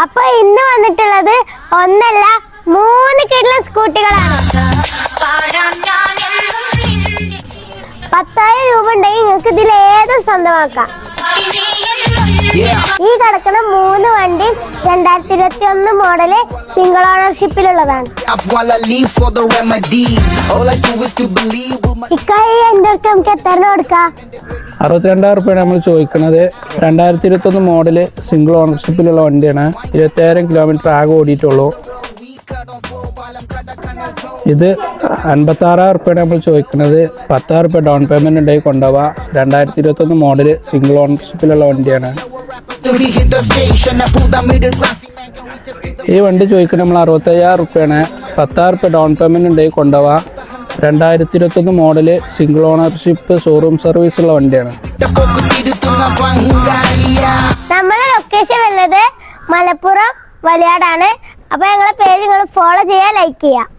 അപ്പൊ ഇന്ന് വന്നിട്ടുള്ളത് ഒന്നല്ല 3 കിഡ്ല സ്കൂട്ടികളാണ്. 10,000 രൂപ ഉണ്ടെങ്കിൽ നിങ്ങൾക്ക് ഇതിൽ ഏതും സ്വന്തമാക്കാം. ഈ കിടക്കുന്ന 3 വണ്ടി 2021 മോഡല് സിംഗിൾ ഓണർഷിപ്പിലുള്ളതാണ്. ഇക്കായി എന്തൊക്കെ നമുക്ക് എത്ര കൊടുക്കാം? 62,000 റുപ്യാണ് നമ്മൾ ചോദിക്കുന്നത്. 2021 മോഡല് സിംഗിൾ ഓണർഷിപ്പിലുള്ള വണ്ടിയാണ്. 20,000 കിലോമീറ്റർ ആകെ ഓടിയിട്ടുള്ളൂ. ഇത് 56,000 റുപ്യാണ് നമ്മൾ ചോദിക്കുന്നത്. 10,000 റുപ്യ ഡൗൺ പേയ്മെന്റ് ഉണ്ടെങ്കിൽ കൊണ്ടുപോവാം. 2021 മോഡല് സിംഗിൾ ഓണർഷിപ്പിലുള്ള വണ്ടിയാണ്. ഈ വണ്ടി ചോദിക്കുന്നത് നമ്മൾ 65,000 റുപ്യാണ്. 10,000 റുപ്യ ഡൗൺ പേയ്മെന്റ് ഉണ്ടെങ്കിൽ കൊണ്ടുപോവാം. 2021 model single ownership showroom service ഉള്ള വണ്ടിയാണ്. നമ്മളെ ലൊക്കേഷൻ വരുന്നത് മലപ്പുറം വലിയാടാണ്. അപ്പൊ ഞങ്ങളെ പേജ് നിങ്ങൾ ഫോളോ ചെയ്യുക, ലൈക്ക് ചെയ്യുക.